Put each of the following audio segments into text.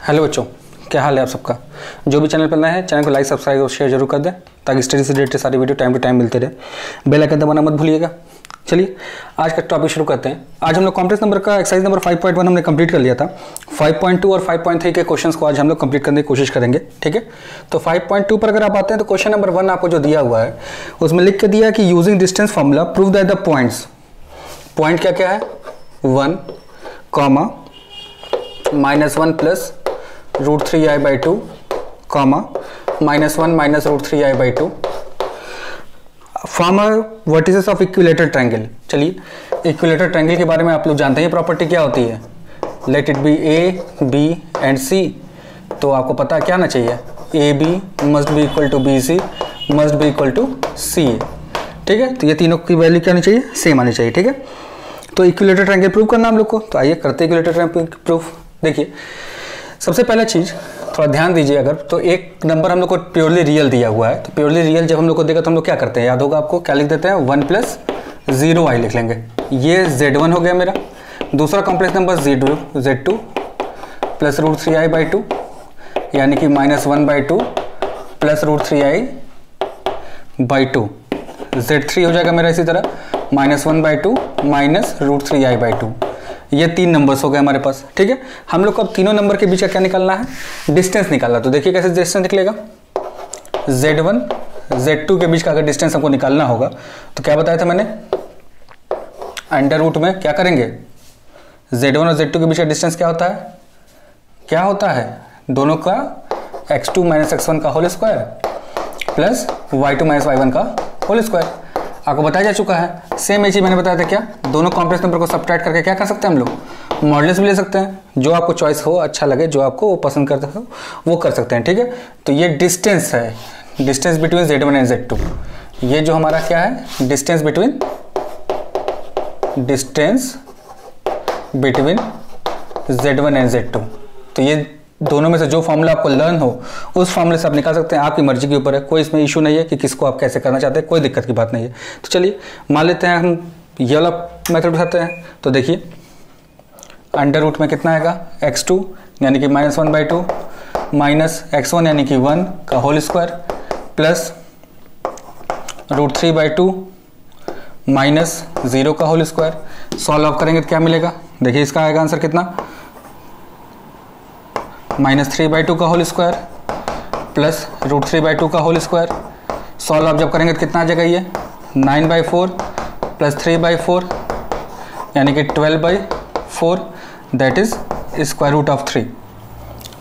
Hello बच्चों, क्या हाल है आप सबका। जो भी चैनल पर नए हैं चैनल को लाइक सब्सक्राइब और शेयर जरूर कर दें ताकि स्टडी से रिलेटेड सारी वीडियो टाइम टू टाइम मिलते रहे। बेल आइकन दबाना मत भूलिएगा। चलिए आज का टॉपिक शुरू करते हैं। आज हम लोग कॉम्प्लेक्स नंबर का एक्सरसाइज नंबर 5.1 हमने कंप्लीट कर लिया था। 5.2 और 5.3 के क्वेश्चंस को आज हम लोग कंप्लीट करने की कोशिश करेंगे, ठीक है। तो 5.2 पर अगर आप आते हैं तो क्वेश्चन नंबर 1 आपको जो दिया हुआ है उसमें लिख के दिया है कि using distance formula prove that the points, point क्या क्या है 1, -1 plus √3i/2, -1 -√3i/2 form vertices of equilateral triangle. चलिए इक्विलेटरल ट्रायंगल के बारे में आप लोग जानते हैं प्रॉपर्टी क्या होती है, let it be A B and C. तो आपको पता क्या आना चाहिए, A B must be equal to B C must be equal to C A, ठीक है। तो ये तीनों की वैल्यू क्या आनी चाहिए, सेम आनी चाहिए, ठीक है। तो इक्विलेटरल ट्रायंगल प्रूव करना हम लोग को, तो आइए करते हैं इक्विलेटरल ट्रायंगल प्रूफ। देखिए सबसे पहला चीज़ थोड़ा ध्यान दीजिए, अगर तो एक नंबर हम लोग को प्योरली रियल दिया हुआ है, तो प्योरली रियल जब हम लोग को देगा तो हम लोग क्या करते हैं, याद होगा आपको, क्या लिख देते हैं 1 + 0i लिख लेंगे। ये Z1 हो गया मेरा। दूसरा complex number Z2 plus √3i/2 यानी कि -1/2 प्लस √3i/2। Z3 हो जाएगा मेरा इसी तरह -1/2 माइनस √3i/2। ये 3 नंबर्स हो गए हमारे पास, ठीक है। हम लोग को अब तीनों नंबर के बीच का क्या निकालना है, डिस्टेंस निकालना। तो देखिए कैसे डिस्टेंस निकलेगा, Z1 Z2 के बीच का अगर डिस्टेंस हमको निकालना होगा तो क्या बताया था मैंने, अंडर रूट में क्या करेंगे, Z1 और Z2 के बीच का डिस्टेंस क्या होता है, दोनों का x2 - x1 का whole square plus y2 - y1 का होल स्क्वायर। आपको बताया जा चुका है। सेम ये चीज मैंने बताया था क्या, दोनों कॉम्प्लेक्स नंबर को सब्ट्रैक्ट करके क्या कर सकते हैं हम लोग, मॉडुलस भी ले सकते हैं। जो आपको चॉइस हो, अच्छा लगे, जो आपको वो पसंद करते हो वो कर सकते हैं, ठीक है। तो ये डिस्टेंस है, distance between Z1 and Z2। ये जो हमारा क्या है, distance between Z1 and Z2। तो ये दोनों में से जो फॉर्मूला आपको लर्न हो उस फॉर्मूले से आप निकाल सकते हैं, आपकी मर्जी के ऊपर है, कोई इसमें इशू नहीं है कि किसको आप कैसे करना चाहते हैं, कोई दिक्कत की बात नहीं है। तो चलिए मान लेते हैं हम ये वाला मेथड उठाते हैं। तो देखिए अंडर रूट में कितना आएगा, x2 यानी कि -1/2 माइनस x1 यानी कि 1 का होल स्क्वायर प्लस √3/2 माइनस 0 का होल स्क्वायर। सॉल्व ऑफ करेंगे तो क्या मिलेगा, देखिए इसका आएगा आंसर कितना, -3/2 का होल स्क्वायर प्लस √3/2 का होल स्क्वायर। सॉल्व आप जब करेंगे तो कितना आ जाएगा, ये 9/4 प्लस 3/4 यानी कि 12/4 दैट इज √3,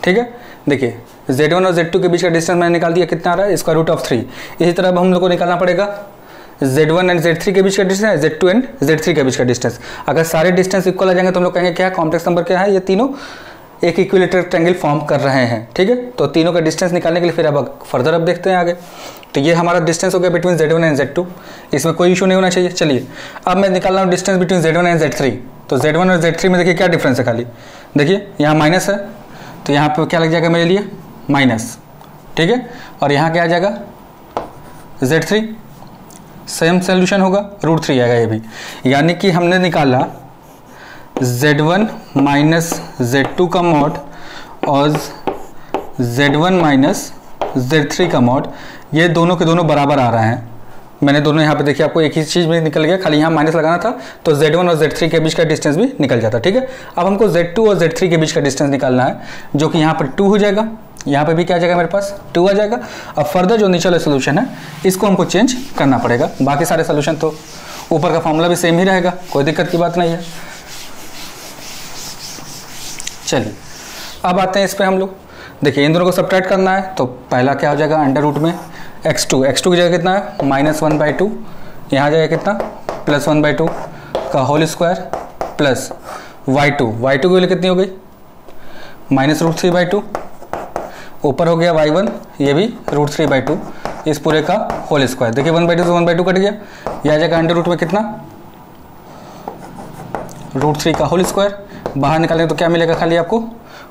ठीक है। देखिए Z1 और Z2 के बीच का डिस्टेंस मैंने निकाल दिया, कितना आ रहा है, √3। इसी तरह अब हम लोग को निकालना पड़ेगा Z1 एंड Z3 के बीच का डिस्टेंस, Z2 एंड Z3 के बीच का डिस्टेंस। अगर सारे डिस्टेंस इक्वल आ जाएंगे तो हम लोग कहेंगे क्या, कॉम्प्लेक्स नंबर क्या है, ये तीनों एक इक्विलेटरल ट्रायंगल फॉर्म कर रहे हैं, ठीक है। तो तीनों का डिस्टेंस निकालने के लिए फिर अब फर्दर अब देखते हैं आगे। तो ये हमारा डिस्टेंस हो गया बिटवीन Z1 एंड Z2, इसमें कोई इशू नहीं होना चाहिए। चलिए अब मैं निकाल रहा हूँ distance between Z1 and Z3। तो Z1 और Z3 में देखिए क्या डिफरेंस है, खाली देखिए यहाँ माइनस है तो यहाँ पे क्या लग जाएगा मेरे लिए माइनस, ठीक है। और यहाँ क्या आ जाएगा Z3, सेम सोल्यूशन होगा, √3 आएगा ये भी। यानी कि हमने निकाला Z1 माइनस Z2 का मॉड और Z1 माइनस Z3 का मॉड, ये दोनों के दोनों बराबर आ रहे हैं। मैंने दोनों यहाँ पे देखिए, आपको एक ही चीज़ में निकल गया, खाली यहाँ माइनस लगाना था तो Z1 और Z3 के बीच का डिस्टेंस भी निकल जाता, ठीक है। अब हमको Z2 और Z3 के बीच का डिस्टेंस निकालना है, जो कि यहाँ पर 2 हो जाएगा, यहाँ पे भी क्या आ जाएगा मेरे पास 2 आ जाएगा। अब फर्दर जो नीचे वाला सोल्यूशन है इसको हमको चेंज करना पड़ेगा, बाकी सारे सोल्यूशन तो ऊपर का फॉर्मूला भी सेम ही रहेगा, कोई दिक्कत की बात नहीं है। चलिए अब आते हैं इस पे हम लोग। देखिए इन दोनों को सब्ट्रैक्ट करना है तो पहला क्या हो जाएगा, अंडर रूट में x2 की जगह कितना है -1/2, यहाँ आ जाएगा कितना +1/2 का होल स्क्वायर प्लस y2 की वैल्यू कितनी हो गई -√3/2, ऊपर हो गया y1 ये भी √3/2, इस पूरे का होल स्क्वायर। देखिए 1/2 से 1/2 कट गया, यह आ जाएगा अंडर रूट में कितना √3 का होल स्क्वायर। बाहर निकालेंगे तो क्या मिलेगा, खाली आपको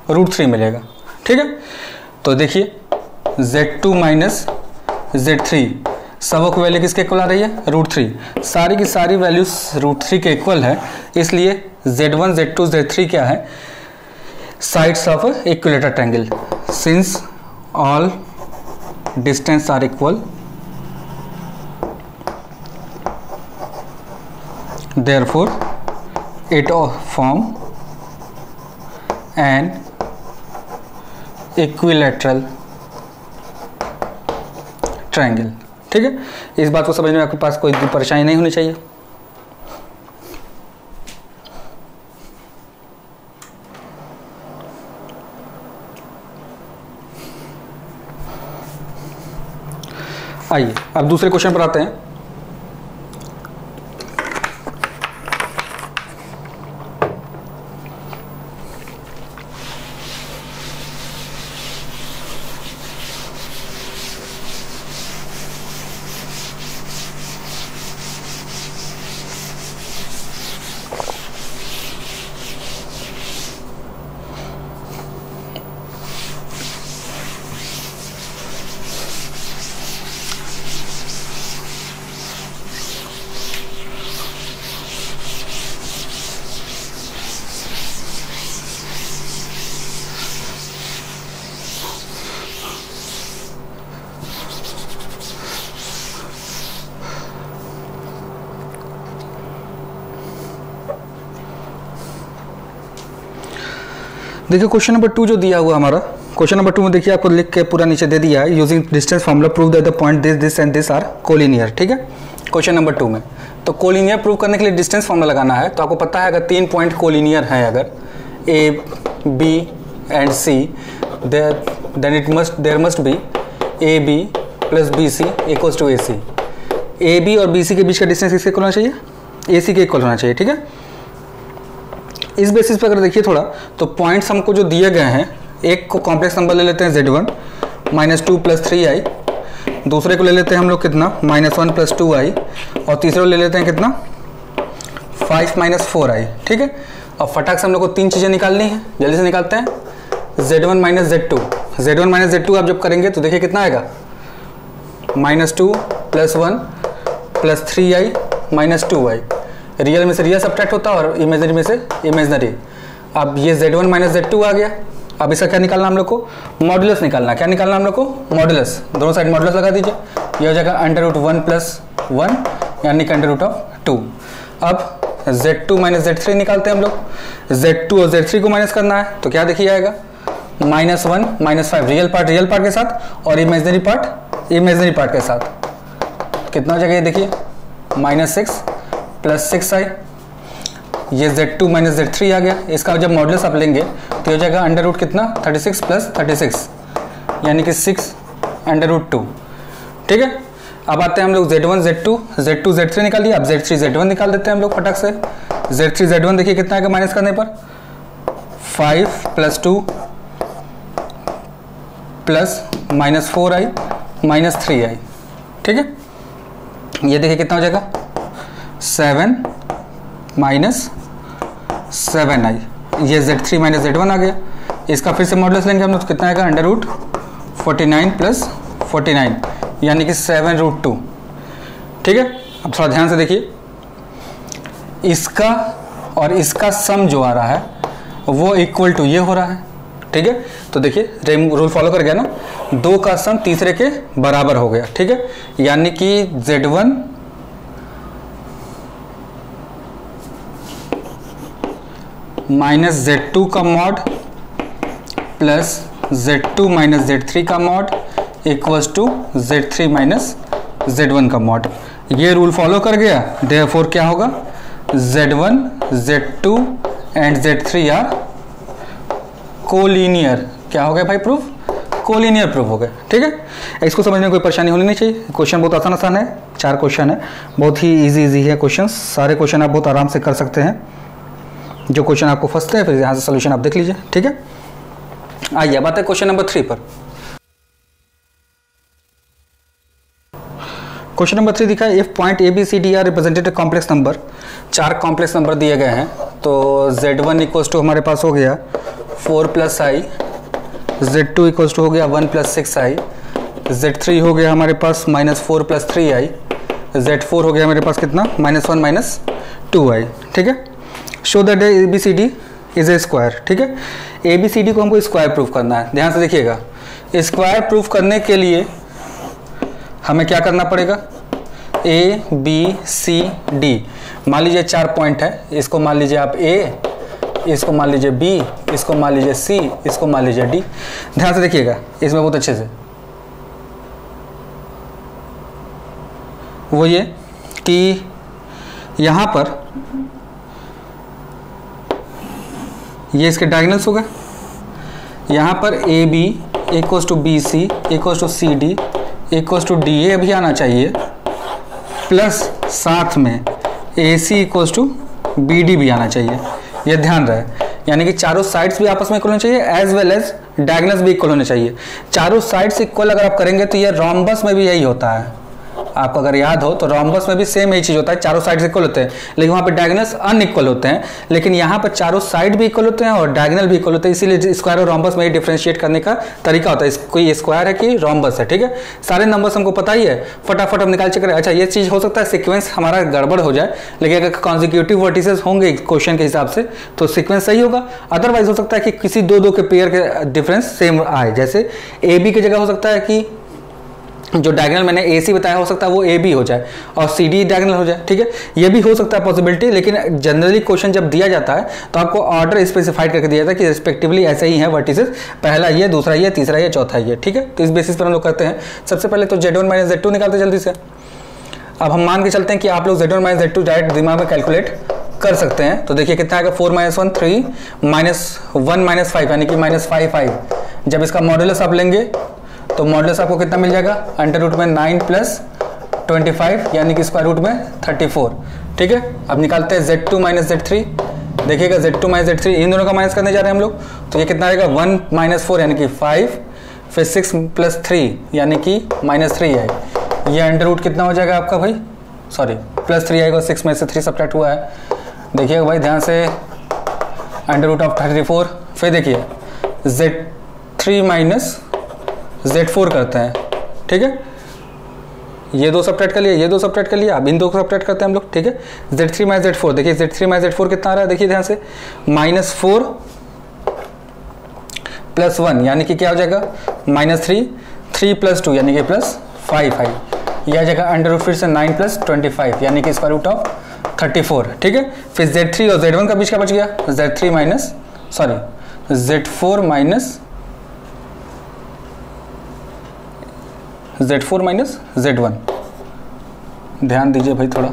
√3 मिलेगा, ठीक है। तो देखिए Z2 माइनस Z3 सबों की वैल्यू किसके इक्वल आ रही है, √3। सारी की सारी वैल्यूज √3 के इक्वल है, इसलिए Z1 Z2 Z3 क्या है, sides of a equilateral triangle. Since all distance are equal, therefore it form an equilateral triangle. ठीक है, इस बात को समझने में आपके पास कोई परेशानी नहीं होनी चाहिए. आइए अब दूसरे क्वेश्चन पर आते हैं. देखिए क्वेश्चन नंबर 2 जो दिया हुआ हमारा, क्वेश्चन नंबर 2 में देखिए आपको लिख के पूरा नीचे दे दिया है. Using distance formula prove that the point this and this are collinear. ठीक है, क्वेश्चन नंबर 2 में तो कोलिनियर प्रूव करने के लिए डिस्टेंस फार्मूला लगाना है. तो आपको पता है अगर 3 पॉइंट कोलिनियर हैं, अगर A B and C, then there must be A B plus B C equals to A C. A B और बी सी के बीच का डिस्टेंस किसके इक्वल होना चाहिए? ए सी के इक्वल होना चाहिए. ठीक है, इस बेसिस पे अगर देखिए थोड़ा तो पॉइंट्स हमको जो दिए गए हैं, एक को कॉम्प्लेक्स नंबर ले लेते हैं Z1 -2 + 3i, दूसरे को ले लेते हैं हम लोग कितना -1 + 2i, और तीसरे को ले लेते हैं कितना 5 - 4i. ठीक है, और फटाक से हम लोग को 3 चीज़ें निकालनी है. जल्दी से निकालते हैं. Z1 - Z2, Z1 - Z2 आप जब करेंगे तो देखिए कितना आएगा -2 + 1 + 3i - 2i. रियल में से रियल सब्ट्रैक्ट होता है और इमेजनरी में से इमेजनरी. अब ये Z1 - Z2 आ गया. अब इसका क्या निकालना हम लोग को? मॉडुलस निकालना. क्या निकालना हम लोग को? मॉडुलस. दोनों साइड मॉडुलस लगा दीजिए. ये हो जाएगा √1 + 1 यानी कि √2. अब Z2 - Z3 निकालते हैं हम लोग. Z2 और Z3 को माइनस करना है तो क्या देखिए आएगा -1 - 5. रियल पार्ट के साथ और इमेजनरी पार्ट के साथ. कितना हो जाएगा ये देखिए -6 + 6i. ये Z2 - Z3 आ गया. इसका जब मॉडुलस आप लेंगे तो हो जाएगा √ कितना 36 + 36 यानी कि 6 √2. ठीक है, अब आते हैं हम लोग Z1 Z2 Z3 निकाल दिया. अब Z3 Z1 निकाल देते हैं हम लोग फटाक से. Z3 Z1 देखिए कितना आएगा माइनस करने पर 5 + 2 प्लस -4i -3i. ठीक है, ये देखिए कितना हो जाएगा 7 - 7i. ये Z3 - Z1 आ गया. इसका फिर से मॉडुलस लेंगे हम लोग तो कितना आएगा √49 + 49 यानी कि 7√2. ठीक है, अब थोड़ा ध्यान से देखिए. इसका और इसका सम जो आ रहा है वो इक्वल टू ये हो रहा है. ठीक है, तो देखिए रूल फॉलो कर गया ना. 2 का सम तीसरे के बराबर हो गया. ठीक है, यानी कि Z1 - Z2 का मॉड प्लस Z2 - Z3 का mod equals to Z3 - Z1 का मॉड. ये रूल फॉलो कर गया. देयरफॉर क्या होगा Z1 Z2 and Z3 are collinear. क्या हो गया भाई? प्रूफ. कोलिनियर प्रूफ हो गया. ठीक है, इसको समझने में कोई परेशानी होनी नहीं चाहिए. क्वेश्चन बहुत आसान है. 4 क्वेश्चन है, बहुत ही इजी है क्वेश्चन. सारे क्वेश्चन आप बहुत आराम से कर सकते हैं. जो क्वेश्चन आपको फंसते हैं फिर यहाँ से सोल्यूशन आप देख लीजिए. ठीक है, आइए अब आते हैं क्वेश्चन नंबर 3 पर. क्वेश्चन नंबर 3 दिखा है if point A B C D are represented complex number. 4 complex number दिए गए हैं. तो Z1 इक्वल्स टू हमारे पास हो गया 4 + i, Z2 इक्वल्स टू हो गया 1 + 6i, Z3 हो गया हमारे पास -4 + 3i, Z4 हो गया मेरे पास कितना -1 - 2i. ठीक है, show that ABCD is a square, ठीक है। ए बी सी डी को हमको स्क्वायर प्रूफ करना है। ध्यान से देखिएगा, स्क्वायर प्रूफ करने के लिए हमें क्या करना पड़ेगा, ए बी सी डी, मान लीजिए 4 पॉइंट है, इसको मान लीजिए आप ए, इसको मान लीजिए बी, इसको मान लीजिए सी, इसको मान लीजिए डी। ध्यान से देखिएगा इसमें बहुत अच्छे से, वो ये कि यहाँ पर ये इसके डायगोनल्स होगा, यहाँ पर A B equals to B C equals to C D equals to D A भी आना चाहिए, प्लस साथ में A C equals to B D भी आना चाहिए। ये ध्यान रहे, यानी कि चारों साइड्स भी आपस में इक्वल होने चाहिए, एज वेल एज डायगोनल्स भी इक्वल होने चाहिए। चारों साइड्स इक्वल अगर आप करेंगे तो ये रोम्बस में भी यही होता है। आपको अगर याद हो तो रोम्बस में भी सेम यही चीज होता है, चारों साइड्स इक्वल होते हैं, लेकिन वहाँ पे डायगोनल्स अनइक्वल होते हैं। लेकिन यहाँ पर चारों साइड भी इक्वल होते हैं और डायगोनल भी इक्वल होते हैं, इसीलिए स्क्वायर और रोम्बस में डिफरेंशिएट करने का तरीका होता है, कोई स्क्वायर है कि रोम्बस है, ठीक है। सारे नंबर्स हमको पता ही है, फटाफट हम निकाल चुके। अच्छा, ये चीज हो सकता है सीक्वेंस हमारा गड़बड़ हो जाए, लेकिन अगर कॉन्जिक्यूटिव वर्टिसेस होंगे क्वेश्चन के हिसाब से तो सीक्वेंस सही होगा। अदरवाइज हो सकता है कि किसी दो के पेयर के डिफरेंस सेम आए, जैसे ए बी की जगह हो सकता है कि जो डायगोनल मैंने ए सी बताया हो सकता है वो ए बी हो जाए और सी डी डायगोनल हो जाए, ठीक है। ये भी हो सकता है पॉसिबिलिटी, लेकिन जनरली क्वेश्चन जब दिया जाता है तो आपको ऑर्डर स्पेसिफाइड करके दिया जाता है कि रिस्पेक्टिवली ऐसे ही है वर्टिसेस, पहला ये, दूसरा ये, तीसरा ये, चौथा ये, ठीक है। तो इस बेसिस पर हम लोग करते हैं। सबसे पहले तो Z1 माइनस Z2 निकालते जल्दी से। अब हम मान के चलते हैं कि आप लोग Z1 माइनस Z2 डायरेक्ट दिमाग में कैलकुलेट कर सकते हैं। तो देखिए कितना आएगा, 4 माइनस 1 3 माइनस 1 माइनस 5 यानी कि माइनस 5। जब इसका मॉड्यूलस आप लेंगे तो मॉड्यूलस आपको कितना मिल जाएगा, अंडर रूट में 9 प्लस 25 यानी कि स्क्वायर रूट में 34, ठीक है। अब निकालते हैं Z2 माइनस Z3। देखिएगा Z2 माइनस Z3 इन दोनों का माइनस करने जा रहे हैं हम लोग, तो ये कितना आएगा 1 माइनस 4 यानी कि 5, फिर 6 प्लस 3 यानी कि माइनस 3 है। ये अंडर रूट कितना हो जाएगा आपका भाई, सॉरी प्लस 3 आएगा, 6 में से 3 सब्ट्रैक्ट हुआ है। देखिएगा भाई ध्यान से, अंडर रूट ऑफ 34, फिर देखिए Z3 माइनस Z4 करते हैं, ठीक है। ये दो सब्ट्रैक्ट कर लिया, ये दो सब्ट्रैक्ट कर लिया, अब इन दो को सब्ट्रैक्ट करते हैं हम लोग, ठीक है। Z3 माइनस Z4, देखिए Z3 माइनस Z4 कितना आ रहा है, देखिए ध्यान से, माइनस 4 प्लस 1 यानी कि क्या हो जाएगा माइनस 3, 3 प्लस 2 यानी कि प्लस 5 है। यह जगह अंडर रूट फिर से 9 प्लस 25 यानी कि स्क्वायर रूट ऑफ 34, ठीक है। फिर Z3 और Z1 का बीच का बच गया, Z3 minus sorry Z4 minus Z4 minus Z1, ध्यान दीजिए भाई थोड़ा।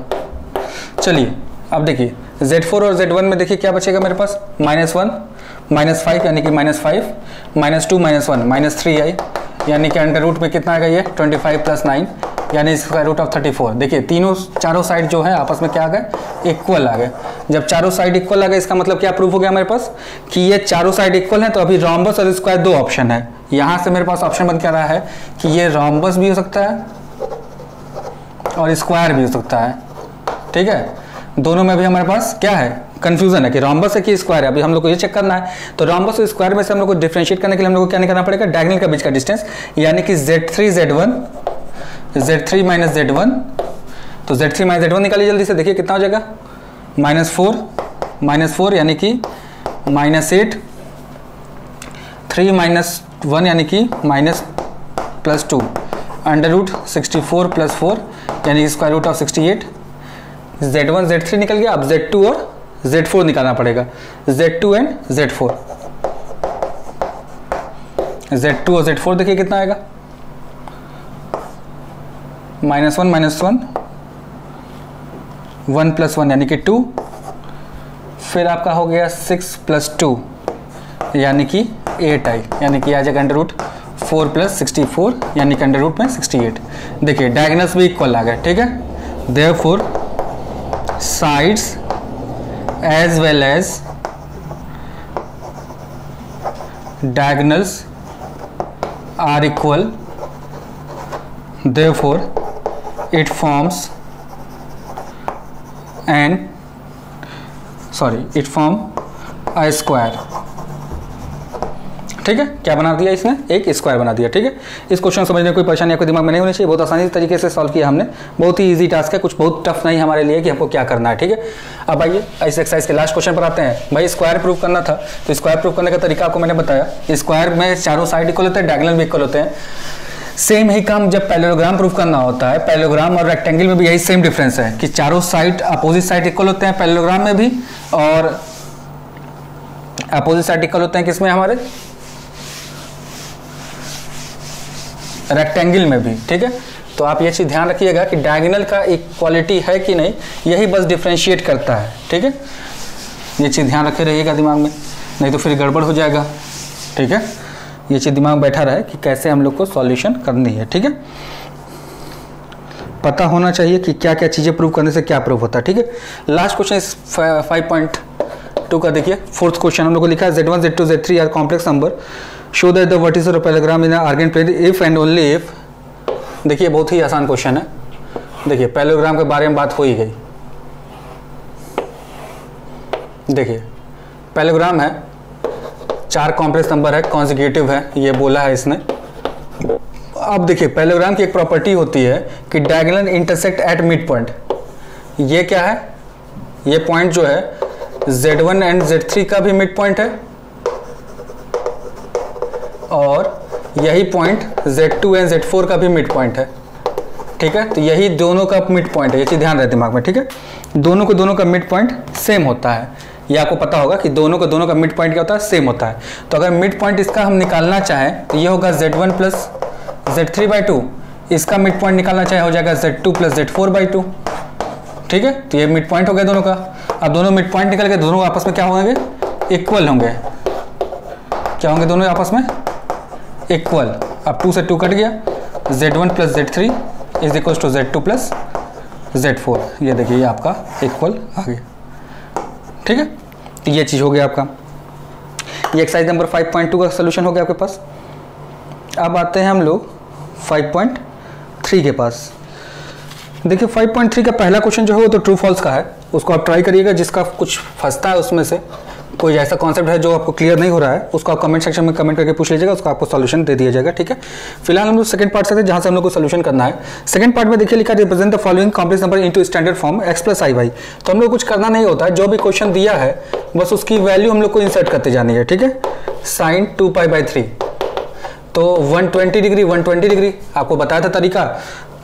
चलिए अब देखिए Z4 और Z1 में देखिए क्या बचेगा मेरे पास, माइनस 1 माइनस 5 यानी कि माइनस 5, माइनस 2 माइनस 1 माइनस 3 आई, यानी कि अंडर रूट में कितना आ गया ये 25 प्लस 9 यानी स्क्वायर रूट ऑफ 34। देखिए तीनों चारों साइड जो है आपस में क्या आ गए, इक्वल आ गए। जब चारों साइड इक्वल आ गए इसका मतलब क्या प्रूफ हो गया मेरे पास कि ये चारों साइड इक्वल हैं। तो अभी रोम्बस और स्क्वायर दो ऑप्शन है, यहाँ से मेरे पास ऑप्शन बन क्या रहा है कि ये रोम्बस भी हो सकता है और स्क्वायर भी हो सकता है, ठीक है। दोनों में भी हमारे पास क्या है, कंफ्यूजन है कि रोम्बस है कि स्क्वायर है। अभी हम लोग को ये चेक करना है, तो रोम्बस और स्क्वायर में से हम लोग को डिफरेंशिएट करने के लिए हम लोग को क्या निकालना पड़ेगा, डायगोनल का बीच का डिस्टेंस, यानी कि Z3 माइनस Z1। तो Z3 माइनस Z1 निकालिए जल्दी से, देखिए कितना हो जाएगा, माइनस 4 यानी कि माइनस 8, 3 माइनस 1 यानी कि minus plus 2, under root 64 plus 4 यानी कि square root of 68। Z1 Z3 निकल गया, अब Z2 और Z4 निकालना पड़ेगा, Z2 एंड Z4। Z2 और Z4 देखिए कितना आएगा, -1 -1 1 प्लस 1 यानी कि 2, फिर आपका हो गया 6 प्लस 2 यानी कि 8 आई, यानी कि आ जाएगा अंडर रूट 4 प्लस 64 यानी कि अंडर रूट में 68। देखिए डायगोनल्स भी इक्वल आ गए, ठीक है। Therefore sides as well as diagonals are equal, therefore it forms a square, ठीक है, क्या बना दिया इसने, एक स्क्वायर बना दिया। ठीक है, इस क्वेश्चन समझने में कोई परेशानी आपके दिमाग में नहीं होनी चाहिए, बहुत आसानी तरीके से सॉल्व किया हमने, बहुत ही इजी टास्क है, कुछ बहुत टफ नहीं हमारे लिए कि हमको क्या करना है। ठीक है, अब आइए इस एक्सरसाइज के लास्ट क्वेश्चन पर आते हैं। भाई स्क्वायर प्रूव करना था, तो स्क्वायर प्रूव करने का तरीका आपको मैंने बताया। स्क्वायर में चारों साइड इक्वल होते हैं, डायगोनल भी इक्वल होते हैं। सेम ही काम जब पैरेललोग्राम प्रूफ करना होता है, पैरेललोग्राम और रेक्टेंगल में भी यही सेम डिफरेंस है कि चारों साइड अपोजिट साइड इक्वल होते हैं पैरेललोग्राम में भी, और अपोजिट साइड इक्वल होते हैं किसमें, हमारे रेक्टेंगल में भी। ठीक है, तो आप ये चीज ध्यान रखिएगा कि डायगोनल का इक्वालिटी है कि नहीं, यही बस डिफरेंशिएट करता है। ठीक है, ये चीज ध्यान रखे रहिएगा दिमाग में, नहीं तो फिर गड़बड़ हो जाएगा। ठीक है, ये चीज दिमाग में बैठा रहे कि कैसे हम लोग को सॉल्यूशन करनी है। ठीक है, पता होना चाहिए कि क्या क्या चीजें प्रूव करने से क्या प्रूव होता है। ठीक है, लास्ट क्वेश्चन इस 5.2 का देखिए, फोर्थ क्वेश्चन हम लोग को लिखा है Z1 Z2 Z3 are complex number, show that the vertices of parallelogram in argand plane if and only if. देखिए बहुत ही आसान क्वेश्चन है। देखिए पैरेललोग्राम के बारे में बात हो ही गई। देखिए पैरेललोग्राम है, 4 कॉम्प्लेक्स नंबर है, कॉन्जिक्यूटिव है, ये बोला है इसने। अब देखिए पैरेललोग्राम की एक प्रॉपर्टी होती है कि diagonal intersect at mid point. ये क्या है, ये पॉइंट जो है Z1 एंड Z3 का भी मिड पॉइंट है, और यही पॉइंट Z2 एंड Z4 का भी मिड पॉइंट है। ठीक है, तो यही दोनों का मिड पॉइंट है, ये चीज ध्यान रहे दिमाग में। ठीक है, दोनों का मिड पॉइंट सेम होता है, ये आपको पता होगा कि दोनों का मिड पॉइंट क्या होता है, सेम होता है। तो अगर मिड पॉइंट इसका हम निकालना चाहें तो ये होगा Z1 प्लस Z3/2, इसका मिड पॉइंट निकालना चाहे हो जाएगा Z2 प्लस Z4/2। ठीक है, तो ये मिड पॉइंट हो गया दोनों का। अब दोनों मिड पॉइंट निकल के दोनों आपस में क्या होंगे, इक्वल होंगे। क्या होंगे दोनों आपस में, इक्वल। अब 2 से 2 कट गया, Z1 plus Z3 is equal to Z2 plus Z4। ये देखिए ये आपका इक्वल आ गया। ठीक है, तो ये चीज हो गया आपका, ये एक्सरसाइज नंबर 5.2 का सोल्यूशन हो गया आपके पास। अब आते हैं हम लोग 5.3 के पास। देखिए 5.3 का पहला क्वेश्चन जो है वो तो ट्रू फॉल्स का है, उसको आप ट्राई करिएगा। जिसका कुछ फंसता है उसमें से, कोई ऐसा कॉन्सेप्ट है जो आपको क्लियर नहीं हो रहा है, उसको आप कमेंट सेक्शन में कमेंट करके पूछ लीजिएगा, उसका आपको सॉल्यूशन दे दिया जाएगा। ठीक है, फिलहाल हम लोग सेकंड पार्ट से थे जहां से हम लोग को सॉल्यूशन करना है। सेकंड पार्ट में देखिए लिखा represent the following complex number into standard form x plus i/y। तो हम लोग कुछ करना नहीं होता है, जो भी क्वेश्चन दिया है बस उसकी वैल्यू हम लोग को इंसर्ट करते जानी है। ठीक है, sin 2π/3 तो 120 डिग्री 120 डिग्री आपको बताया था तरीका।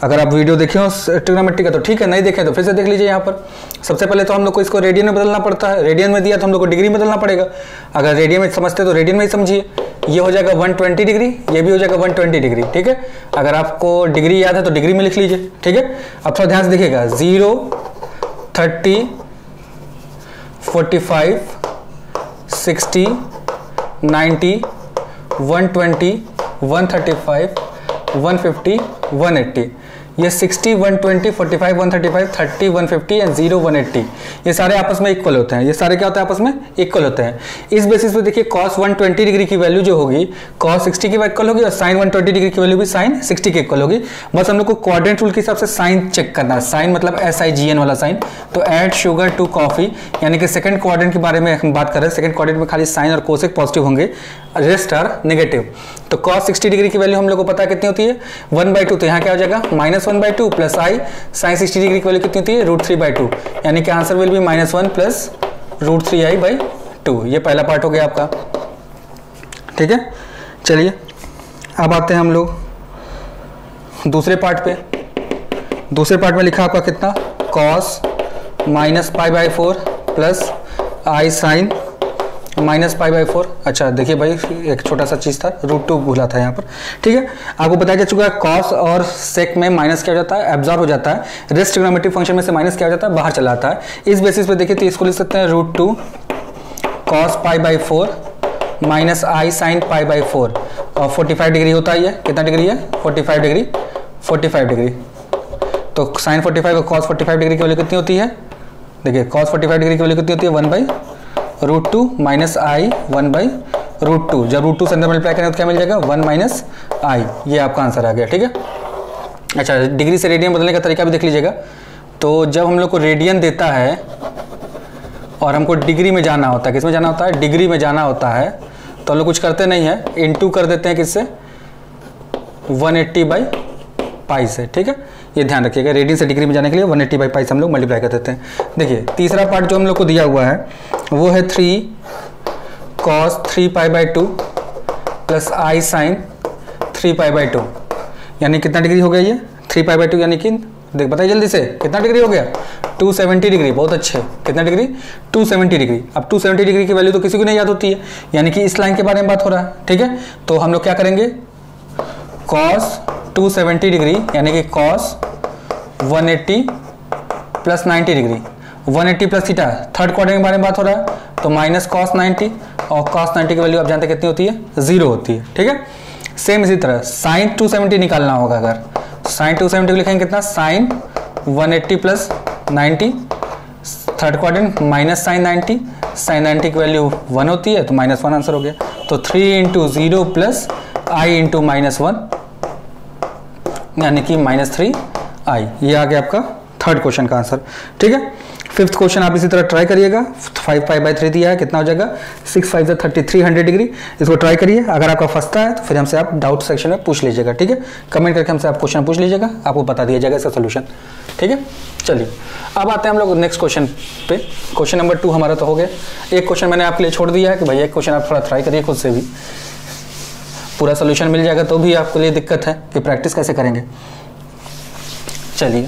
अगर आप वीडियो देखे हो ट्रिग्नोमेट्री का तो ठीक है, नहीं देखे तो फिर से देख लीजिए। यहाँ पर सबसे पहले तो हम लोग को इसको रेडियन में बदलना पड़ता है, रेडियन में दिया तो हम लोग को डिग्री में बदलना पड़ेगा। अगर रेडियन में समझते तो रेडियन में ही समझिए। ये हो जाएगा 120 डिग्री, ये भी हो जाएगा 120 डिग्री। ठीक है, अगर आपको डिग्री याद है तो डिग्री में लिख लीजिए। ठीक है, अब थोड़ा ध्यान से देखिएगा, 0, 30, 45, 60, 90, 120, 135, 150, 180। ये 60, 120, 45, 135, 30, 150 एंड 0, 180 ये सारे आपस में इक्वल होते हैं। ये सारे क्या होते हैं, आपस में इक्वल होते हैं। इस बेसिस पे देखिए cos 120 डिग्री की वैल्यू जो होगी cos 60 की इक्वल होगी, और sin 120 डिग्री की वैल्यू भी sin 60 के इक्वल होगी। बस हम लोग को क्वाड्रेंट रूल के हिसाब से साइन चेक करना है। साइन मतलब SIGN वाला साइन। तो ऐड शुगर टू कॉफी, यानी कि सेकंड क्वाड्रेंट के बारे में हम बात कर रहे हैं। सेकंड क्वाड्रेंट में खाली साइन और कोसेक पॉजिटिव होंगे, रेस्ट आर नेगेटिव। तो cos 60 डिग्री की वैल्यू हम लोग को पता है कितनी होती है, 1/2। तो यहाँ क्या हो जाएगा, -1/2 प्लस i। sin 60 डिग्री की वैल्यू कितनी होती है, √3/2, यानी कि answer will be -1 plus √3i/2। ये पहला पार्ट हो गया आपका। ठीक है, चलिए अब आते हैं हम लोग दूसरे पार्ट पे। दूसरे पार्ट में लिखा आपका कितना, cos -π/4 प्लस i sin -π/4। अच्छा देखिए भाई, एक छोटा सा चीज था, √2 भूला था यहाँ पर। ठीक है, आपको बताया जा चुका है cos और sec में माइनस क्या हो जाता है, एब्जॉर्ब हो जाता है। रेस्ट ट्रिग्नोमेट्री फंक्शन में से माइनस क्या हो जाता है, बाहर चला आता है। इस बेसिस पे देखिए तो इसको लिख सकते हैं √2 cos π/4 माइनस i sin π/4, और 45 डिग्री होता है। ये कितना डिग्री है, 45 डिग्री। 45 डिग्री तो sin 45 और cos 45 डिग्री की वैल्यू कितनी होती है, देखिए cos 45 डिग्री की वैल्यू कितनी होती है, 1/√2 माइनस i 1/√2। जब √2 से अंदर मल्टीप्लाई करें तो क्या मिल जाएगा, 1 - i। ये आपका आंसर आ गया। ठीक है, अच्छा डिग्री से रेडियन बदलने का तरीका भी देख लीजिएगा। तो जब हम लोग को रेडियन देता है और हमको डिग्री में जाना होता है, किस में जाना होता है, डिग्री में जाना होता है, तो हम लोग कुछ करते नहीं है, इनटू कर देते हैं किससे, 180/पाई से, ठीक है। ये ध्यान रखिएगा, रेडियन से डिग्री में जाने के लिए 180/पाई से हम लोग मल्टीप्लाई कर देते हैं। देखिए तीसरा पार्ट जो हम लोग को दिया हुआ है वो है 3 cos 3π/2 प्लस i sin 3π/2, यानी कितना डिग्री हो गया ये 3π/2, यानी कि देख बताइए जल्दी से कितना डिग्री हो गया, 270 डिग्री। बहुत अच्छे, कितना डिग्री, 270 डिग्री। अब 270 डिग्री की वैल्यू तो किसी को नहीं याद होती है, यानी कि इस लाइन के बारे में बात हो रहा है, ठीक है। तो हम लोग क्या करेंगे, cos 270 डिग्री यानी कि cos 180 plus 90 degree, 180 plus theta, third quadrant के बारे में बात हो रहा है, तो माइनस cos 90, और cos 90 की वैल्यू आप जानते हैं कितनी होती है, 0 होती है, ठीक है। सेम इसी तरह sin 270 निकालना होगा, अगर sin 270 को लिखेंगे कितना, sin 180 plus 90, third quadrant minus sin 90, sin 90 की वैल्यू 1 होती है, तो -1 आंसर हो गया। तो 3 × 0 प्लस i × -1 यानी कि -3i, ये आ गया आपका थर्ड क्वेश्चन का आंसर, ठीक है। फिफ्थ क्वेश्चन आप इसी तरह ट्राई करिएगा, 5π/3 दिया है, कितना हो जाएगा, 6 5 30, 300 डिग्री। इसको ट्राई करिए, अगर आपका फंसता है तो फिर हमसे आप डाउट सेक्शन में पूछ लीजिएगा, ठीक है। कमेंट करके हमसे आप क्वेश्चन पूछ लीजिएगा, आपको बता दिया जाएगा इसका सोल्यूशन, ठीक है। चलिए अब आते हैं हम लोग नेक्स्ट क्वेश्चन पे। क्वेश्चन नंबर 2 हमारा तो हो गया। एक क्वेश्चन मैंने आपके लिए छोड़ दिया है कि भैया एक क्वेश्चन आप थोड़ा ट्राई करिए खुद से भी, पूरा सोल्यूशन मिल जाएगा तो भी आपके लिए दिक्कत है कि प्रैक्टिस कैसे करेंगे। चलिए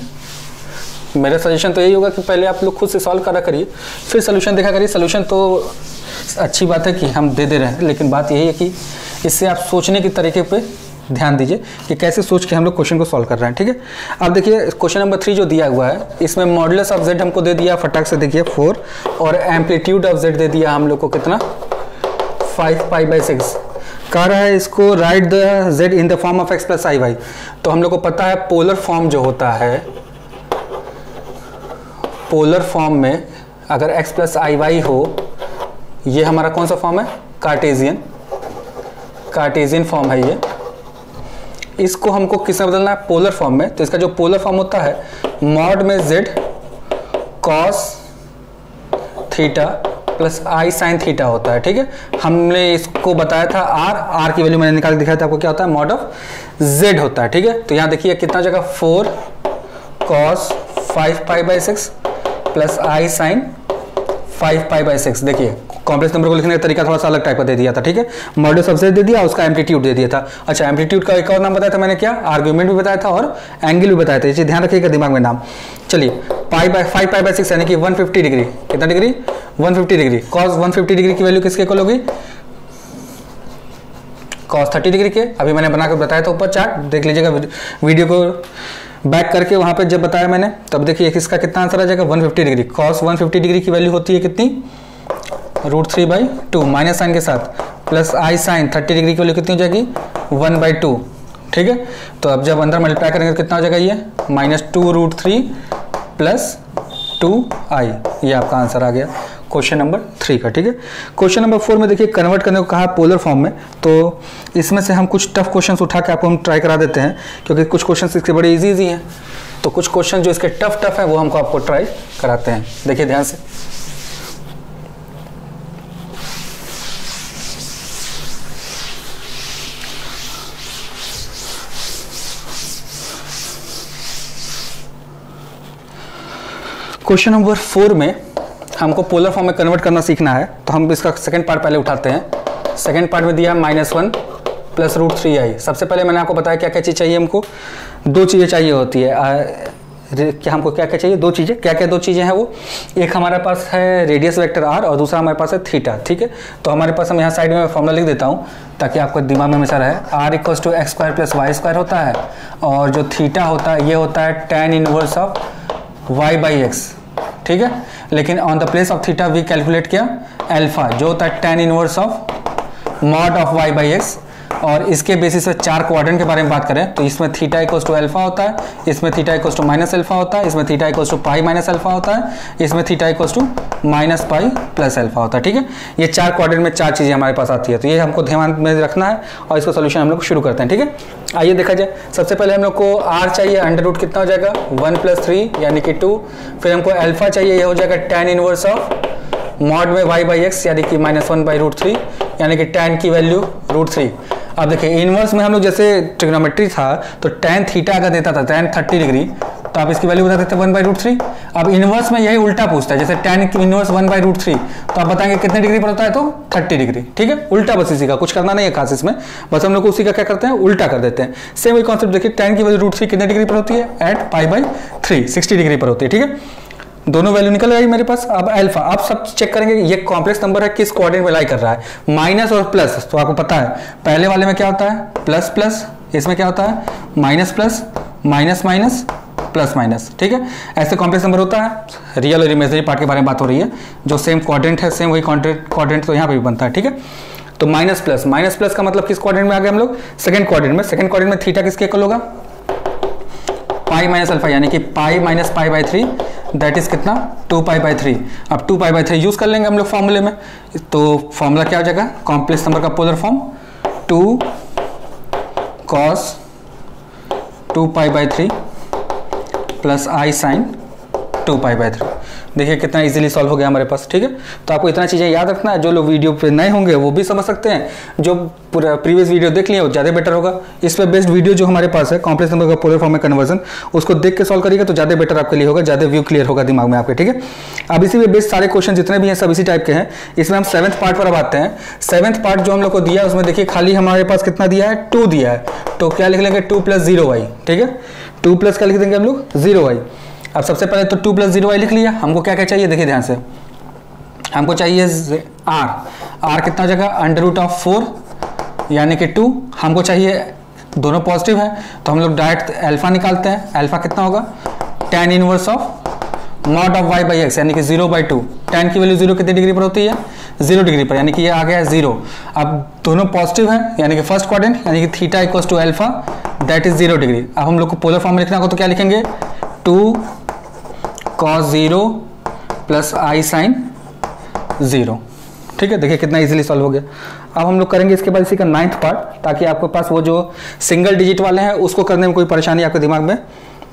मेरा सजेशन तो यही होगा कि पहले आप लोग खुद से सॉल्व करा करिए, फिर सोल्यूशन देखा करिए। सोल्यूशन तो अच्छी बात है कि हम दे रहे हैं, लेकिन बात यही है कि इससे आप सोचने के तरीके पे ध्यान दीजिए कि कैसे सोच के हम लोग क्वेश्चन को सॉल्व कर रहे हैं, ठीक है। अब देखिए क्वेश्चन नंबर 3 जो दिया हुआ है, इसमें मॉडुलस ऑफ z हमको दे दिया, फटाक से देखिए 4, और एम्पलीट्यूड ऑफ z दे दिया हम लोग को कितना, 5π/6। कह रहा है इसको right the z in the form of x plus i y। तो हम लोग को पता है पोलर फॉर्म जो होता है, पोलर फॉर्म में अगर x प्लस आई वाई हो, ये हमारा कौन सा फॉर्म है, कार्टेशियन फॉर्म है ये। इसको हमको किस में बदलना है, पोलर फॉर्म में। तो इसका जो पोलर फॉर्म होता है, मॉड में z cos theta plus i sin theta होता है, ठीक है। हमने इसको बताया था r की वैल्यू मैंने निकाल के दिखाया था आपको, क्या होता है, मॉड ऑफ z होता है, ठीक है। तो यहाँ देखिए कितना जगह, 4 cos 5π/6 प्लस i sin 5π/6। देखिए कॉम्प्लेक्स नंबर को लिखने का तरीका थोड़ा सा अलग टाइप का दे दिया था, ठीक है। मॉडुलस ऑफ z दे दिया, उसका एम्पलीट्यूड दे दिया था। अच्छा, एम्पलीट्यूड का एक और नाम बताया था मैंने, क्या, आर्ग्यूमेंट भी बताया था और एंगल भी बताया था, ये ध्यान रखिएगा दिमाग में नाम। चलिए 5π/6 यानी कि 150 डिग्री, कितना डिग्री, 150 डिग्री। cos 150 डिग्री की वैल्यू किसके इक्वल होगी, cos 30 डिग्री के। अभी मैंने बनाकर बताया था ऊपर चार्ट, देख लीजिएगा वीडियो को बैक करके, वहां पे जब बताया मैंने तब देखिए इसका कितना आंसर आ जाएगा, 150 डिग्री। cos 150 डिग्री की वैल्यू होती है कितनी, √3/2 माइनस साइन के साथ, प्लस i sin 30 डिग्री की वैल्यू कितनी हो जाएगी, 1/2, ठीक है। तो अब जब अंदर मल्टीप्लाई करेंगे तो कितना हो जाएगा ये, -2√3 प्लस 2i, ये आपका आंसर आ गया क्वेश्चन नंबर 3 का, ठीक है। क्वेश्चन नंबर 4 में देखिए कन्वर्ट करने को कहा पोलर फॉर्म में, तो इसमें से हम कुछ टफ क्वेश्चंस उठा के आपको हम ट्राई करा देते हैं, क्योंकि कुछ क्वेश्चंस इसके बड़े इजी हैं, तो कुछ क्वेश्चन जो इसके टफ है वो हमको आपको ट्राई कराते हैं। देखिए ध्यान से, क्वेश्चन नंबर 4 में हमको पोलर फॉर्म में कन्वर्ट करना सीखना है, तो हम इसका सेकंड पार्ट पहले उठाते हैं। सेकंड पार्ट में दिया -1 प्लस √3i। सबसे पहले मैंने आपको बताया क्या क्या चीज़ चाहिए, हमको 2 चीज़ें चाहिए होती है। क्या हमको क्या क्या चाहिए, 2 चीज़ें, क्या क्या 2 चीज़ें हैं वो, एक हमारे पास है रेडियस वेक्टर r और दूसरा हमारे पास है थीटा, ठीक है। तो हमारे पास, हम यहाँ साइड में फॉर्मूला लिख देता हूँ ताकि आपको दिमाग में हमेशा रहे। r = x² + y² होता है, और जो थीटा होता है ये होता है tan इनवर्स ऑफ y/x, ठीक है। लेकिन on the place of theta we calculate किया अल्फा, जो होता है tan inverse of mod of y/x, और इसके बेसिस पे 4 क्वाड्रेंट के बारे में बात करें तो इसमें थीटा = अल्फा होता है, इसमें थीटा = -अल्फा होता है, इसमें थीटा = पाई - अल्फा होता है, इसमें थीटा = -पाई + अल्फा होता है, ठीक है। ये 4 क्वाड्रेंट में 4 चीज़ें हमारे पास आती है, तो ये हमको ध्यान में रखना है, और इसका सोल्यूशन हम लोग शुरू करते हैं, ठीक है। आइए देखा जाए, सबसे पहले हम लोग को r चाहिए, √ कितना हो जाएगा, 1 + 3 यानी कि 2। फिर हमको अल्फा चाहिए, ये हो जाएगा tan इनवर्स ऑफ मॉड में y/x यानी कि -1/√3। यानी कि tan की वैल्यू √3। अब देखिए इनवर्स में हम लोग जैसे ट्रिग्नोमेट्री था तो tan थीटा अगर देता था tan 30 डिग्री तो आप इसकी वैल्यू बता देते 1/√3। अब इनवर्स में यही उल्टा पूछता है, जैसे tan की इनवर्स 1/√3 तो आप बताएंगे कितने डिग्री पर होता है, तो 30 डिग्री। ठीक है, उल्टा बस इसी का कुछ करना नहीं है खास इसमें, बस हम लोग उसी का क्या करते हैं, उल्टा कर देते हैं। सेम वही कॉन्सेप्ट देखिए, tan की वैल्यू √3 कितने डिग्री पर होती है, एट π/3 60 डिग्री पर होती है। ठीक है, दोनों वैल्यू निकल आई मेरे पास। अब अल्फा आप सब चेक करेंगे ये कॉम्प्लेक्स नंबर है किस कोऑर्डिनेट में लाई कर रहा है, माइनस और प्लस। तो आपको पता है पहले वाले में क्या होता है प्लस प्लस, इसमें क्या होता है minus plus, minus minus, plus minus. ठीक है, ऐसे कॉम्प्लेक्स नंबर होता है। रियल और इमेजिनरी पार्ट के बारे में बात हो रही है, जो सेम कोऑर्डिनेट है सेम वही कोऑर्डिनेट तो यहाँ पे भी बनता है। ठीक है, तो माइनस प्लस का मतलब किस कोऑर्डिनेट में आ गया हम लोग, सेकंड कोऑर्डिनेट में। सेकंड कोऑर्डिनेट में थीटा किसके इक्वल होगा, पाई माइनस अल्फा, यानी कि पाई माइनस π/3 दैट इज कितना 2π/3। अब 2π/3 यूज कर लेंगे हम लोग फॉर्मूले में, तो फॉर्मूला क्या हो जाएगा, कॉम्प्लेक्स नंबर का polar form 2 cos 2π/3 plus i sin 2π/3। देखिए कितना इजीली सॉल्व हो गया हमारे पास। ठीक है, तो आपको इतना चीज़ें याद रखना है। जो लोग वीडियो पे नए होंगे वो भी समझ सकते हैं, जो पूरा प्रीवियस वीडियो देख लिए वो ज़्यादा बेटर होगा। इस पर बेस्ट वीडियो जो हमारे पास है कॉम्प्लेक्स नंबर का पोलर फॉर्म में कन्वर्जन, उसको देख के सॉल्व करिएगा तो ज़्यादा बेटर आपके लिए होगा, ज़्यादा व्यू क्लियर होगा दिमाग में आपके। ठीक है, अब इसी में बेस्ट सारे क्वेश्चन जितने भी हैं सब इसी टाइप के हैं। इसमें हम 7th पार्ट पर अब आते हैं। 7th पार्ट जो हम लोग को दिया है उसमें देखिए खाली हमारे पास कितना दिया है, 2 दिया है, तो क्या लिख लेंगे 2 + 0y। ठीक है, 2 प्लस क्या लिख देंगे हम लोग 0y। अब सबसे पहले तो 2 + 0y लिख लिया। हमको क्या क्या चाहिए देखिए ध्यान से, हमको चाहिए r कितना जगह √4 यानी कि 2। हमको चाहिए दोनों पॉजिटिव है तो हम लोग डायरेक्ट अल्फा निकालते हैं। अल्फा कितना होगा tan inverse of mod of y/x यानी कि 0/2। tan की वैल्यू 0 कितने डिग्री पर होती है, 0 डिग्री पर, यानी कि ये आ गया है 0। अब दोनों पॉजिटिव है यानी कि फर्स्ट क्वाड्रेंट, यानी कि theta equals to alpha that is 0 degree. अब हम लोग को पोलर फॉर्म में लिखना होगा तो क्या लिखेंगे 2 cos 0 प्लस i sin 0। ठीक है, देखिए कितना इजीली सॉल्व हो गया। अब हम लोग करेंगे इसके बाद इसी का 9th पार्ट, ताकि आपके पास वो जो सिंगल डिजिट वाले हैं उसको करने में कोई परेशानी आपके दिमाग में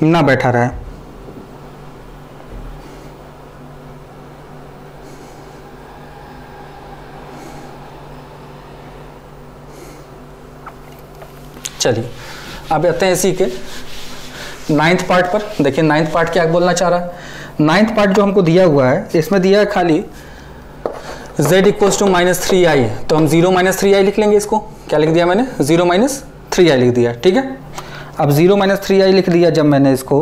ना बैठा रहे। चलिए अब आते हैं इसी के 9th पार्ट पर। देखिए 9th पार्ट क्या बोलना चाह रहा है। 9th पार्ट जो हमको दिया हुआ है इसमें दिया है खाली z इक्वल्स टू -3i, तो हम 0 - 3i लिख लेंगे। इसको क्या लिख दिया मैंने 0 - 3i लिख दिया। ठीक है, अब 0 - 3i लिख दिया जब मैंने इसको,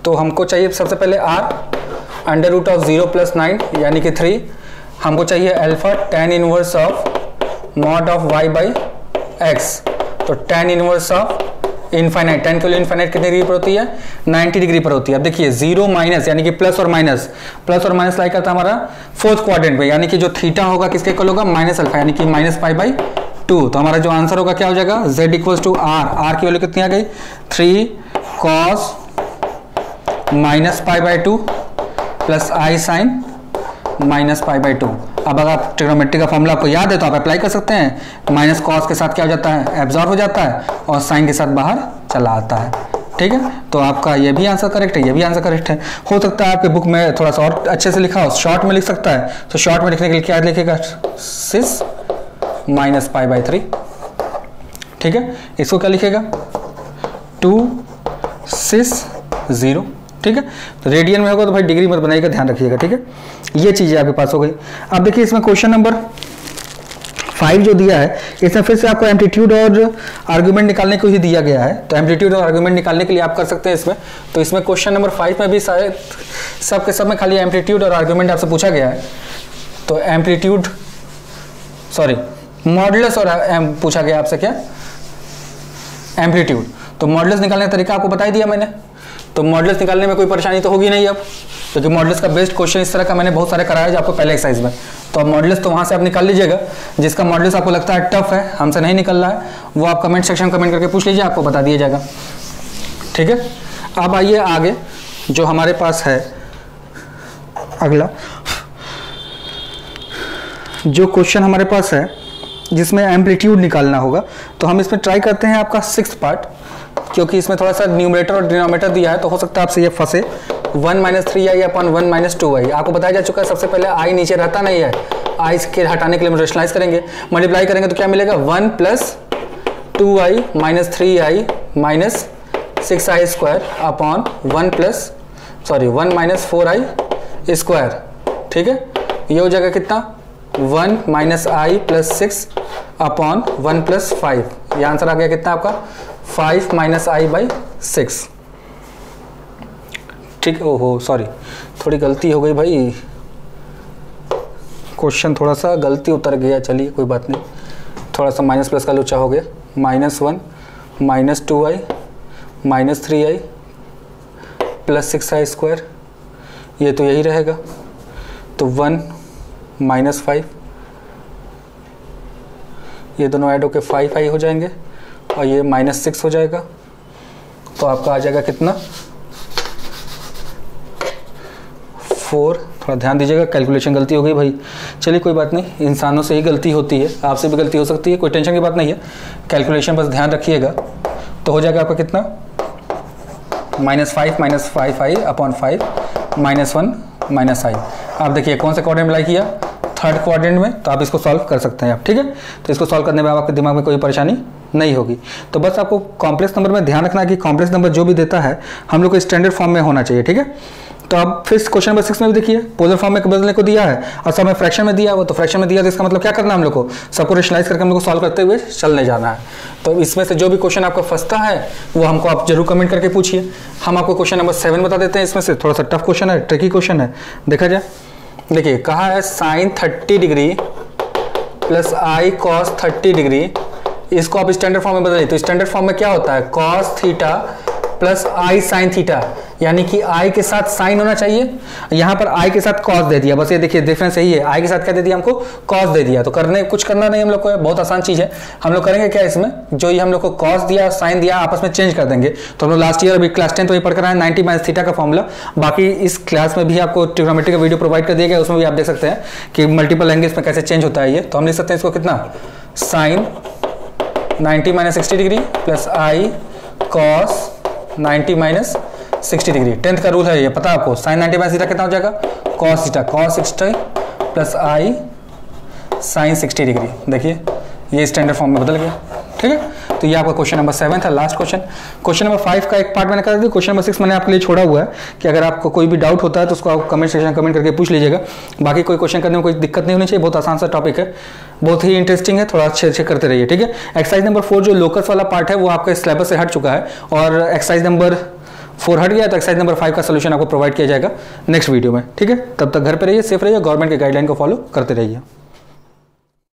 तो हमको चाहिए सबसे पहले r √0 + 9 यानी कि 3। हमको चाहिए alpha tan inverse of mod of y/x, तो tan inverse of infinite, tan के लिए इनफाइनाइट कितने डिग्री पर होती है 90 डिग्री पर होती है। अब देखिए 0 माइनस यानी कि प्लस और माइनस लाई करता है हमारा 4th क्वाड्रेंट में, यानी कि जो थीटा होगा किसके इक्वल होगा माइनस अल्फा यानी कि -π/2। तो हमारा जो आंसर होगा क्या हो जाएगा z इक्वल्स टू r की वैल्यू कितनी आ गई 3 cos -π/2 प्लस i sin -π/2। अब अगर आप ट्रिग्नोमेट्री का फॉर्मूला आपको याद है तो आप अप्लाई कर सकते हैं। माइनस कॉस के साथ क्या हो जाता है एब्जॉर्ब हो जाता है और साइन के साथ बाहर चला आता है। ठीक है, तो आपका ये भी आंसर करेक्ट है, ये भी आंसर करेक्ट है। हो सकता है आपके बुक में थोड़ा सा और अच्छे से लिखा हो, शॉर्ट में लिख सकता है, तो शॉर्ट में लिखने के लिए क्या लिखेगा 6 -π/3। ठीक है, इसको क्या लिखेगा 2 6 0। ठीक है, तो रेडियन में होगा तो भाई डिग्री मत बनाइएगा, ध्यान रखिएगा। ठीक है, ये चीज़ें आपके पास हो गई। अब देखिए इसमें क्वेश्चन नंबर 5 जो दिया है इसमें फिर से आपको एम्पलीट्यूड और आर्गुमेंट निकालने को ही दिया गया है, तो एम्पलीट्यूड और आर्गुमेंट निकालने के लिए आप कर सकते हैं इसमें। तो इसमें क्वेश्चन नंबर 5 में भी शायद सब के सब में खाली एम्पलीट्यूड और आर्गुमेंट आपसे पूछा गया है। तो एम्पलीट्यूड मॉडुलस और पूछा गया आपसे क्या एम्पलीट्यूड। तो मॉडुलस निकालने का तरीका आपको बता ही दिया मैंने, तो मॉडुलस निकालने में कोई परेशानी तो होगी नहीं अब, क्योंकि मॉडुलस का बेस्ट क्वेश्चन इस तरह का मैंने बहुत सारे कराया जो आपको पहले एक्सरसाइज में। तो अब मॉडुलस तो वहाँ से आप निकाल लीजिएगा। जिसका मॉडुलस आपको लगता है टफ है, हमसे नहीं निकल रहा है, वो आप कमेंट सेक्शन में कमेंट करके पूछ लीजिए, आपको बता दिया जाएगा। ठीक है, अब आइए आगे जो हमारे पास है अगला जो क्वेश्चन हमारे पास है जिसमें एम्पलीट्यूड निकालना होगा, तो हम इसमें ट्राई करते हैं आपका 6th पार्ट। क्योंकि इसमें थोड़ा सा न्यूमरेटर और डिनोमिनेटर दिया है तो हो सकता है आपसे ये फंसे। 1 - 3i अपन 1 - 2i आपको बताया जा चुका है। सबसे पहले i नीचे रहता नहीं है, i के हटाने के लिए हम रेशनलाइज करेंगे, मल्टीप्लाई करेंगे तो क्या मिलेगा 1 + 2i - 3i - 6i² upon 1 - 4i²। ठीक है, ये हो जाएगा कितना 1 - i + 6 अपॉन 1 + 5। ये आंसर आ गया कितना आपका 5 - i/6। ठीक है, ओहो सॉरी थोड़ी गलती हो गई भाई, क्वेश्चन थोड़ा सा गलती उतर गया। चलिए कोई बात नहीं, थोड़ा सा माइनस प्लस का लुचा हो गया। -1 - 2i - 3i + 6i², ये तो यही रहेगा। तो 1 - 5, ये दोनों ऐड होकर 5i हो जाएंगे और ये -6 हो जाएगा। तो आपका आ जाएगा कितना 4। थोड़ा ध्यान दीजिएगा, कैलकुलेशन गलती हो गई भाई। चलिए कोई बात नहीं, इंसानों से ही गलती होती है, आपसे भी गलती हो सकती है, कोई टेंशन की बात नहीं है। कैलकुलेशन बस ध्यान रखिएगा। तो हो जाएगा आपका कितना -5 - 5i अपॉन 5 -1 - i। आप देखिए कौन सा क्वाड्रेंट अप्लाई किया, थर्ड क्वाड्रेंट में, तो आप इसको सॉल्व कर सकते हैं आप। ठीक है, तो इसको सॉल्व करने में आपके दिमाग में कोई परेशानी नहीं होगी। तो बस आपको कॉम्प्लेक्स नंबर में ध्यान रखना है कि कॉम्प्लेक्स नंबर जो भी देता है हम लोग को स्टैंडर्ड फॉर्म में होना चाहिए। ठीक है, तो अब फिर क्वेश्चन नंबर 6 में भी देखिए पोलर फॉर्म में बदलने को दिया है और सब में फ्रैक्शन में दिया हुआ, तो फ्रैक्शन में दिया तो इसका मतलब क्या करना है हम लोग को, सबको रेशनलाइज करके हम लोग को सॉल्व करते हुए चलने जाना है। तो इसमें से जो भी क्वेश्चन आपको फंसता है वो हमको आप जरूर कमेंट करके पूछिए। हम आपको क्वेश्चन नंबर 7 बता देते हैं। इसमें से थोड़ा सा टफ क्वेश्चन है, ट्रिकी क्वेश्चन है, देखा जाए। देखिए कहा है sin 30 degree plus i cos 30 degree, इसको आप स्टैंडर्ड फॉर्म में बदलिए। तो स्टैंडर्ड फॉर्म में क्या होता है cos theta plus i sin theta, यानी कि i के साथ sin होना चाहिए, यहाँ पर i के साथ cos दे दिया। बस ये देखिए डिफरेंस यही है, i के साथ क्या दे दिया हमको cos दे दिया। तो कुछ करना नहीं हम लोग को, बहुत आसान चीज़ है। हम लोग करेंगे क्या इसमें, जो ये हम लोग को cos दिया sin दिया आपस में चेंज कर देंगे। तो हम लोग लास्ट ईयर अभी क्लास 10 तो ये पढ़कर आए 90 - थीटा का फॉर्मूला। बाकी इस क्लास में भी आपको ट्रिग्नोमेट्री का वीडियो प्रोवाइड कर दिया गया, उसमें भी आप देख सकते हैं कि मल्टीपल एंगल्स में कैसे चेंज होता है ये। तो हम लिख सकते हैं इसको कितना sin 90 - 60 degree plus i cos 90 - 60 degree. 10th का रूल है ये, पता है आपको। sin 90 - थीटा कितना हो जाएगा cos theta cos 60 plus i sin 60 degree. देखिए ये स्टैंडर्ड फॉर्म में बदल गया। ठीक है, तो ये आपका क्वेश्चन नंबर 7 था, लास्ट क्वेश्चन। क्वेश्चन नंबर 5 का एक पार्ट मैंने कर दिया, क्वेश्चन नंबर 6 मैंने आपके लिए छोड़ा हुआ है कि अगर आपको कोई भी डाउट होता है तो उसको आप कमेंट सेक्शन में कमेंट करके पूछ लीजिएगा। बाकी कोई क्वेश्चन करने में कोई दिक्कत नहीं होनी चाहिए, बहुत आसान सा टॉपिक है, बहुत ही इंटरेस्टिंग है, थोड़ा अच्छे करते रहिए। ठीक है, एक्सरसाइज नंबर 4 जो लोकस वाला पार्ट है वो आपका सिलेबस से हट चुका है और एक्सरसाइज नंबर 4 हट गया, तो एक्सरसाइज नंबर 5 का सोल्यूशन आपको प्रोवाइड किया जाएगा नेक्स्ट वीडियो में। ठीक है, तब तक घर पे रहिए, सेफ रहिए, गवर्नमेंट के गाइडलाइन को फॉलो करते रहिए।